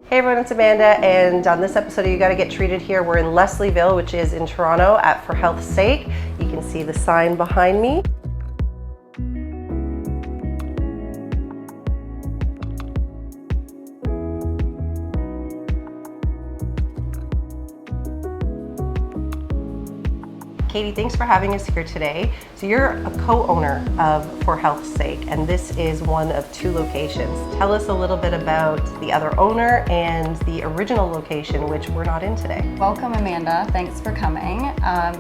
Hey everyone, it's Amanda, and on this episode of You Gotta Get Treated here, we're in Leslieville, which is in Toronto at For Health's Sake. You can see the sign behind me. Katie, thanks for having us here today. So you're a co-owner of For Health's Sake, and this is one of two locations. Tell us a little bit about the other owner and the original location, which we're not in today. Welcome, Amanda. Thanks for coming.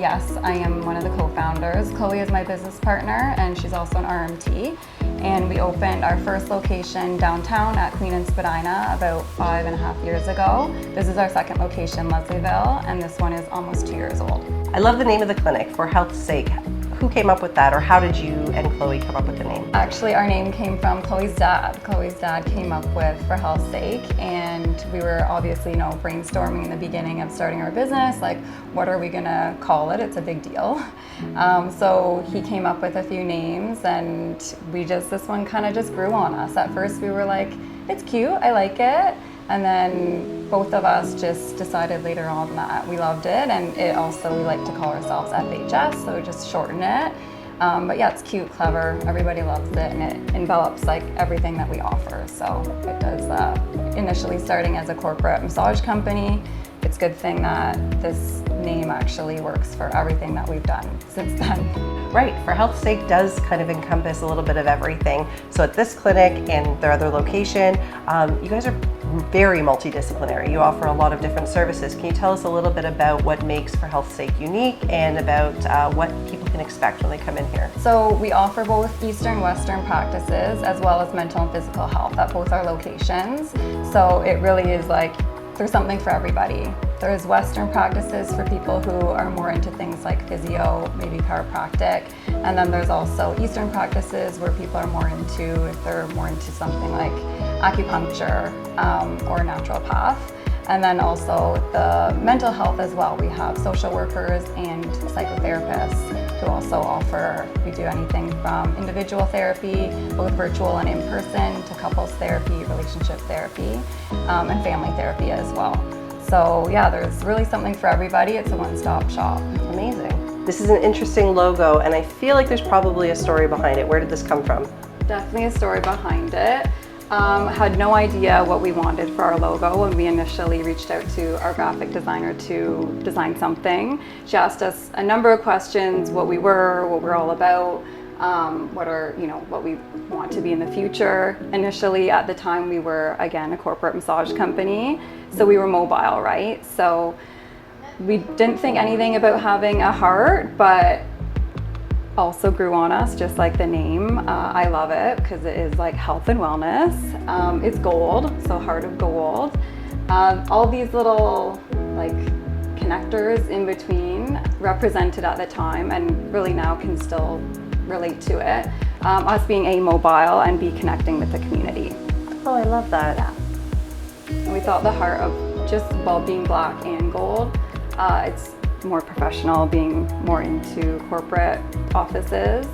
Yes, I am one of the co-founders. Chloe is my business partner, and she's also an RMT. And we opened our first location downtown at Queen and Spadina about 5.5 years ago. This is our second location, Leslieville, and this one is almost 2 years old. I love the name of the clinic, For Health's Sake. Who came up with that, or how did you and Chloe come up with the name? Actually, our name came from Chloe's dad. Chloe's dad came up with For Health's Sake, and we were obviously, brainstorming in the beginning of starting our business, like, what are we gonna call it? It's a big deal. So he came up with a few names, and this one kind of just grew on us. At first, we were like, it's cute, I like it. And then both of us just decided later on that we loved it, and we like to call ourselves FHS, so we just shorten it. But yeah, it's cute, clever, everybody loves it, and it envelops like everything that we offer. So it does, initially starting as a corporate massage company. It's a good thing that this name actually works for everything that we've done since then. Right, For Health's Sake does kind of encompass a little bit of everything. So at this clinic and their other location, you guys are very multidisciplinary. You offer a lot of different services. Can you tell us a little bit about what makes For Health's Sake unique and about what people can expect when they come in here? So we offer both Eastern, Western practices as well as mental and physical health at both our locations. So it really is like there's something for everybody. There's Western practices for people who are more into things like physio, maybe chiropractic, and then there's also Eastern practices where people are more into, if they're more into something like acupuncture or naturopath. And then also the mental health as well. We have social workers and psychotherapists who also offer, we do anything from individual therapy, both virtual and in person, to couples therapy, relationship therapy, and family therapy as well. So yeah, there's really something for everybody. It's a one-stop shop. Amazing. This is an interesting logo, and I feel like there's probably a story behind it. Where did this come from? Definitely a story behind it. Had no idea what we wanted for our logo when we initially reached out to our graphic designer to design something. She asked us a number of questions, what we're all about, what we want to be in the future. Initially, at the time, we were, again, a corporate massage company, so we were mobile, right? So we didn't think anything about having a heart, but also grew on us, just like the name. I love it because it is like health and wellness. It's gold, so heart of gold. All these little like connectors in between represented at the time and really now can still relate to it. Us being A, mobile, and B, connecting with the community. Oh, I love that. Yeah. And we thought the heart of being black and gold, it's more professional, being more into corporate offices,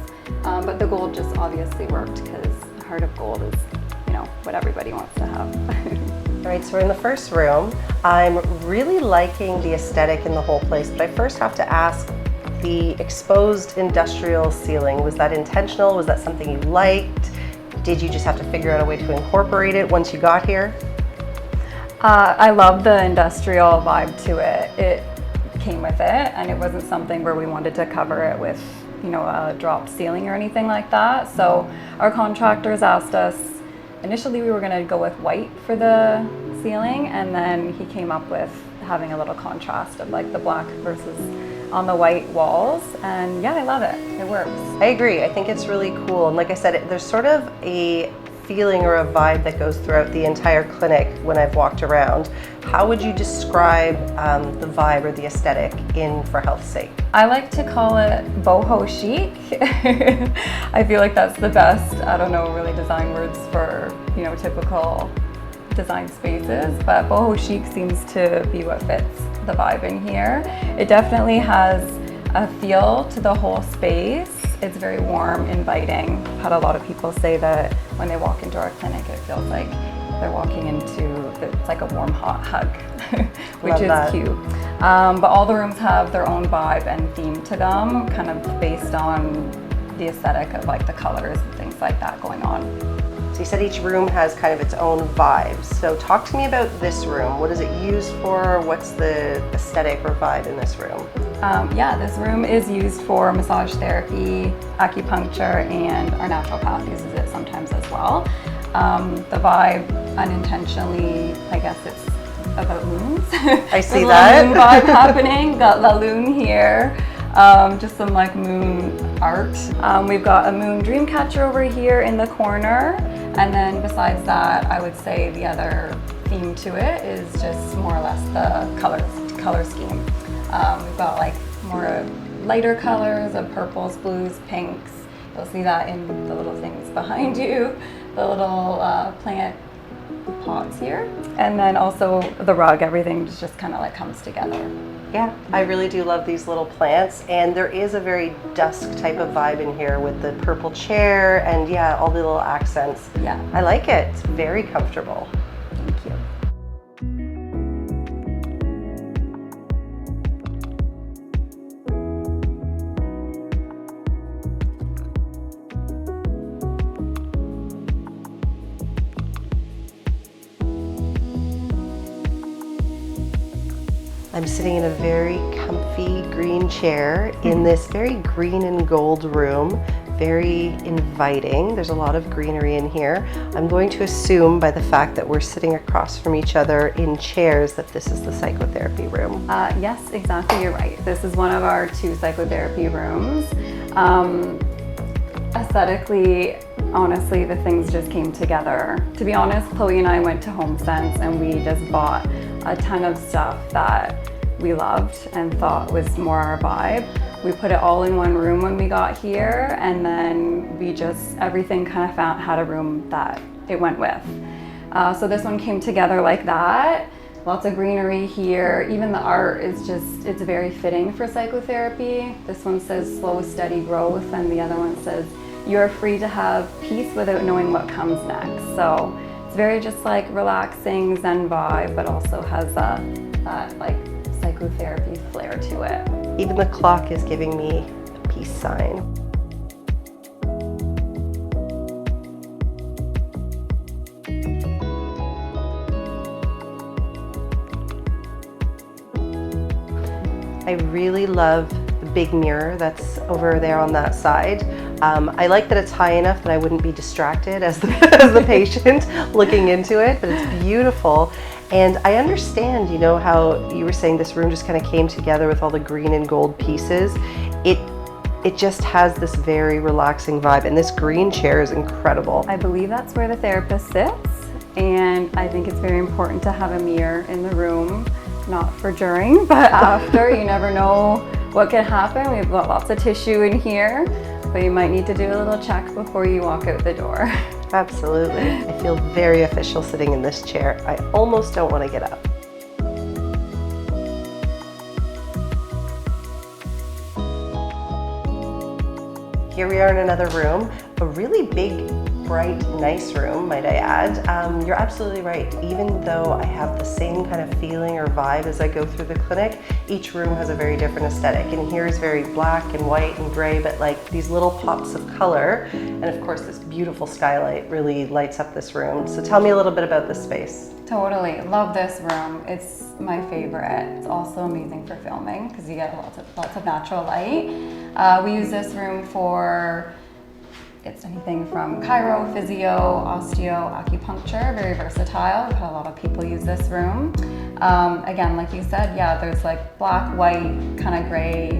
but the gold just obviously worked because heart of gold is, what everybody wants to have. All right, so we're in the first room. I'm really liking the aesthetic in the whole place, but I first have to ask, the exposed industrial ceiling, was that intentional? Was that something you liked? Did you just have to figure out a way to incorporate it once you got here? I love the industrial vibe to it. It came with it, and it wasn't something where we wanted to cover it with, a drop ceiling or anything like that. So our contractors asked us, initially we were going to go with white for the ceiling, and then he came up with having a little contrast of like the black versus on the white walls, and yeah, I love it. It works. I agree. I think it's really cool, and like I said, there's sort of a feeling or a vibe that goes throughout the entire clinic when I've walked around. How would you describe the vibe or the aesthetic in For Health's Sake? I like to call it boho chic. I feel like that's the best, really design words for, typical design spaces, but boho chic seems to be what fits the vibe in here. It definitely has a feel to the whole space. It's very warm, inviting. I've had a lot of people say that when they walk into our clinic, it feels like they're walking into, it's like a warm, hot hug, which Love is that. cute. But all the rooms have their own vibe and theme to them, kind of based on the aesthetic of like the colors and things like that going on. So you said each room has kind of its own vibes. So talk to me about this room. What is it used for? What's the aesthetic or vibe in this room? Yeah, this room is used for massage therapy, acupuncture, and our naturopath uses it sometimes as well. The vibe, unintentionally, I guess it's about moons. I see There's that. a little moon vibe happening. Got La Lune here. Just some like moon art. We've got a moon dream catcher over here in the corner. And then besides that, I would say the other theme to it is just more or less the color scheme. We've got like more lighter colors of purples, blues, pinks. You'll see that in the little things behind you, the little plant pots here. And then also the rug, everything just kind of like comes together. Yeah, I really do love these little plants, and there is a very dusk type of vibe in here with the purple chair and yeah, all the little accents. Yeah. I like it. It's very comfortable. Thank you. I'm sitting in a very comfy green chair in this very green and gold room, very inviting. There's a lot of greenery in here. I'm going to assume by the fact that we're sitting across from each other in chairs that this is the psychotherapy room. Yes, exactly, you're right. This is one of our 2 psychotherapy rooms. Aesthetically, honestly, the things just came together. To be honest, Chloe and I went to HomeSense and we just bought a ton of stuff that we loved and thought was more our vibe. We put it all in one room when we got here, and then we just, everything kind of had a room that it went with. So this one came together like that. Lots of greenery here. Even the art is just, it's very fitting for psychotherapy. This one says slow, steady growth, and the other one says you're free to have peace without knowing what comes next. So it's very just like relaxing Zen vibe, but also has that like psychotherapy flair to it. Even the clock is giving me a peace sign. I really love the big mirror that's over there on that side. I like that it's high enough that I wouldn't be distracted as the patient looking into it, but it's beautiful. And I understand, you know, how you were saying this room just kind of came together with all the green and gold pieces. It just has this very relaxing vibe, and this green chair is incredible. I believe that's where the therapist sits, and I think it's very important to have a mirror in the room, not for during, but after. You never know what can happen. We've got lots of tissue in here, but you might need to do a little check before you walk out the door. Absolutely. I feel very official sitting in this chair. I almost don't want to get up. Here we are in another room, a really big, bright, nice room, might I add. You're absolutely right. Even though I have the same kind of feeling or vibe as I go through the clinic, each room has a very different aesthetic. And here is very black and white and gray, but like these little pops of color. And of course, this beautiful skylight really lights up this room. So tell me a little bit about this space. Totally, love this room. It's my favorite. It's also amazing for filming because you get lots of natural light. We use this room for, it's anything from chiro, physio, osteo, acupuncture, very versatile. We've had a lot of people use this room. Again, like you said, yeah, there's like black, white, kind of gray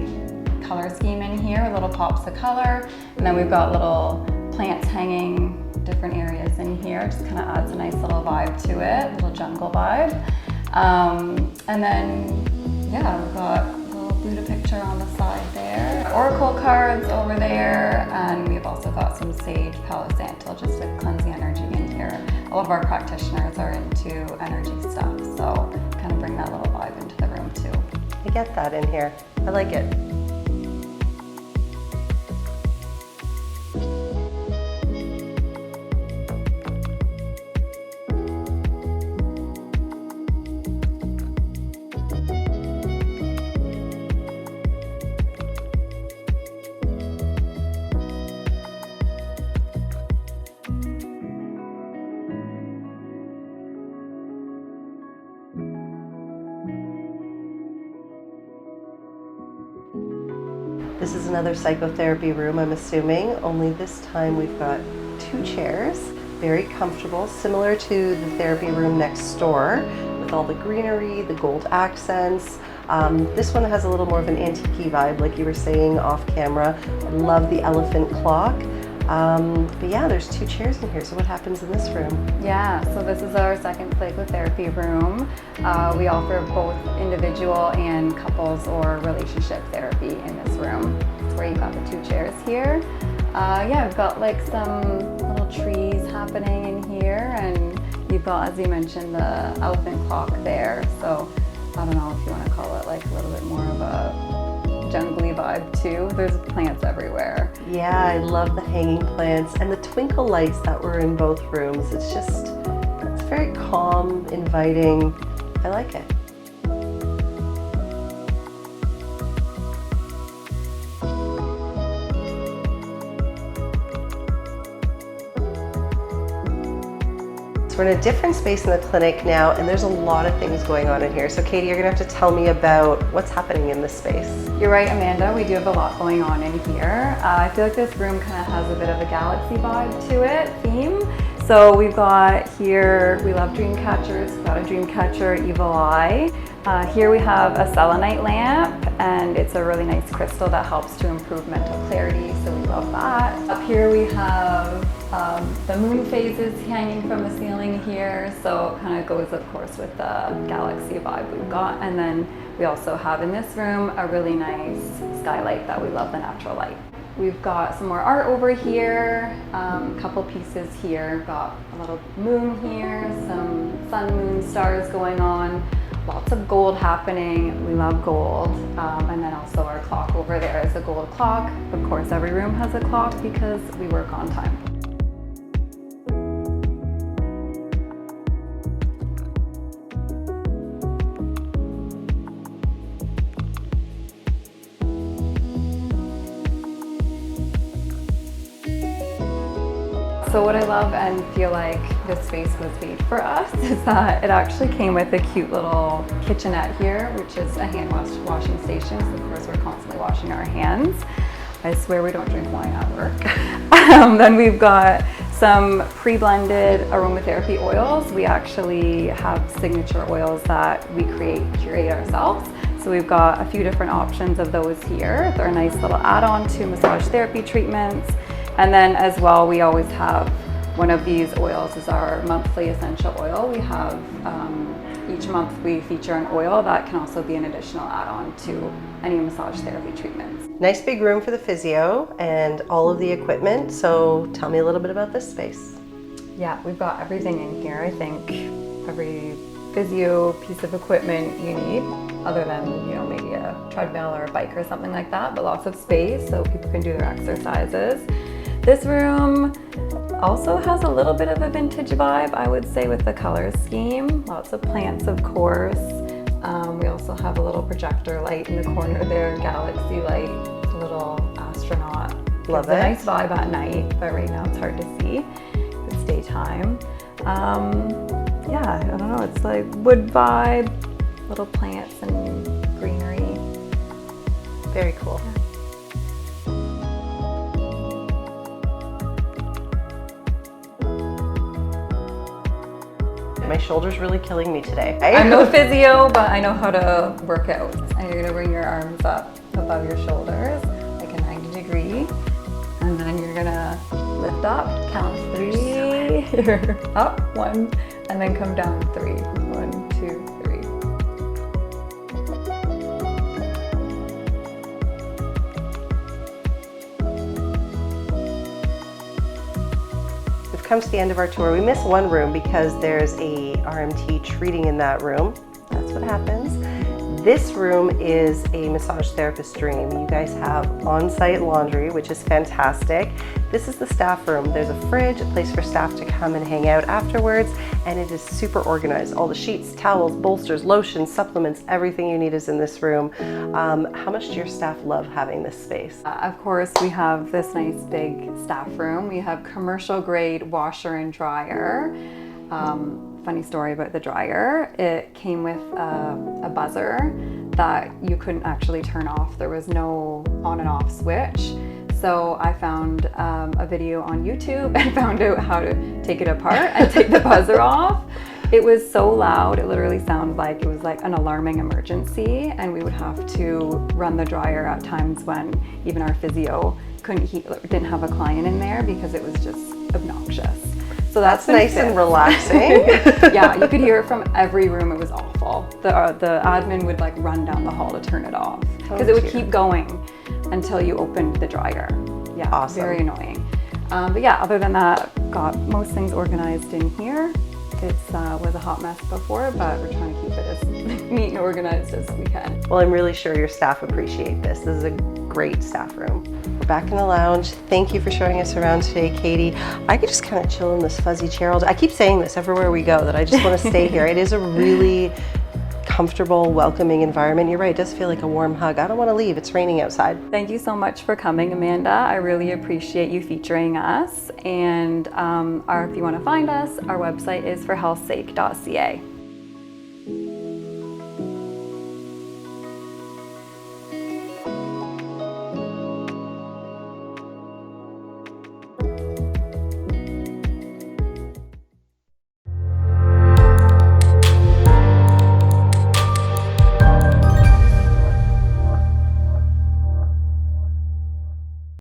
color scheme in here, little pops of color. And then we've got little plants hanging different areas in here. Just kind of adds a nice little vibe to it, little jungle vibe. And then, yeah, we've got a little Buddha picture on the side there. Oracle cards over there, and we've also got some sage, Palo Santo, just to cleanse the energy in here. A lot of our practitioners are into energy stuff, so kind of bring that little vibe into the room too. I get that in here. I like it. This is another psychotherapy room, I'm assuming, only this time we've got 2 chairs, very comfortable, similar to the therapy room next door, with all the greenery, the gold accents. This one has a little more of an antique vibe, like you were saying off camera. I love the elephant clock. But yeah, there's 2 chairs in here, so what happens in this room? Yeah, so this is our second psychotherapy room. We offer both individual and couples or relationship therapy in this room. That's where you got the 2 chairs here. Yeah, we've got like some little trees happening in here, and you've got, as you mentioned, the elephant clock there. So I don't know if you want to call it like a little bit more of a jungly vibe too. There's plants everywhere. Yeah, I love the hanging plants and the twinkle lights that were in both rooms. It's very calm, inviting. I like it. We're in a different space in the clinic now, and there's a lot of things going on in here. So Katie, you're gonna have to tell me about what's happening in this space. You're right, Amanda, we do have a lot going on in here. I feel like this room kind of has a bit of a galaxy vibe to it, theme. So we've got here, we love dream catchers. We've got a dream catcher, Evil Eye. Here we have a selenite lamp, and it's a really nice crystal that helps to improve mental clarity, so we love that. Up here we have the moon phases hanging from the ceiling here, so it kind of goes, of course, with the galaxy vibe we've got. And then we also have in this room a really nice skylight that we love, the natural light. We've got some more art over here, a couple pieces here. Got a little moon here, some sun, moon, stars going on. Lots of gold happening. We love gold. And then also our clock over there is a gold clock. Of course, every room has a clock because we work on time. So what I love and feel like this space was made for us is that it actually came with a cute little kitchenette here, which is a hand washing station. So of course we're constantly washing our hands. I swear we don't drink wine at work. Then we've got some pre-blended aromatherapy oils. We actually have signature oils that we curate ourselves. So we've got a few different options of those here. They're a nice little add-on to massage therapy treatments. And then as well, we always have one of these oils is our monthly essential oil. We have, each month we feature an oil that can also be an additional add-on to any massage therapy treatments. Nice big room for the physio and all of the equipment. So tell me a little bit about this space. Yeah, we've got everything in here. I think every physio piece of equipment you need, other than, you know, maybe a treadmill or a bike or something like that, but lots of space so people can do their exercises. This room also has a little bit of a vintage vibe, I would say, with the color scheme. Lots of plants, of course. We also have a little projector light in the corner there, galaxy light, a little astronaut. Love it. It's a nice vibe at night, but right now it's hard to see. It's daytime. Yeah, I don't know, it's like wood vibe, little plants and greenery. Very cool. My shoulder's really killing me today. I'm no physio, but I know how to work out. And you're gonna bring your arms up above your shoulders, like a 90 degree. And then you're gonna lift up, count 3. You're up, 1, and then come down 3. 1, 2, 3. Come to the end of our tour. We miss one room because there's a RMT treating in that room. That's what happens. This room is a massage therapist's dream. You guys have on-site laundry, which is fantastic. This is the staff room. There's a fridge, a place for staff to come and hang out afterwards, and it is super organized. All the sheets, towels, bolsters, lotions, supplements, everything you need is in this room. How much do your staff love having this space? Of course, we have this nice big staff room. We have commercial grade washer and dryer. Funny story about the dryer. It came with a buzzer that you couldn't actually turn off. There was no on and off switch. So I found a video on YouTube and found out how to take it apart and take the buzzer off. It was so loud, it literally sounded like it was like an alarming emergency, and we would have to run the dryer at times when even our physio didn't have a client in there because it was just obnoxious. So that's nice and relaxing. Yeah, you could hear it from every room. It was awful. The admin would like run down the hall to turn it off because it would keep going until you opened the dryer. Yeah, awesome. Very annoying. But yeah, other than that, got most things organized in here. It was a hot mess before, but we're trying to keep it as neat and organized as we can. Well, I'm really sure your staff appreciate this. This is a great staff room. We're back in the lounge. Thank you for showing us around today, Katie. I could just kind of chill in this fuzzy chair all day. I keep saying this everywhere we go, that I just want to stay here. It is a really comfortable, welcoming environment. You're right, it does feel like a warm hug. I don't want to leave. It's raining outside. Thank you so much for coming, Amanda. I really appreciate you featuring us. And if you want to find us, our website is forhealthsake.ca.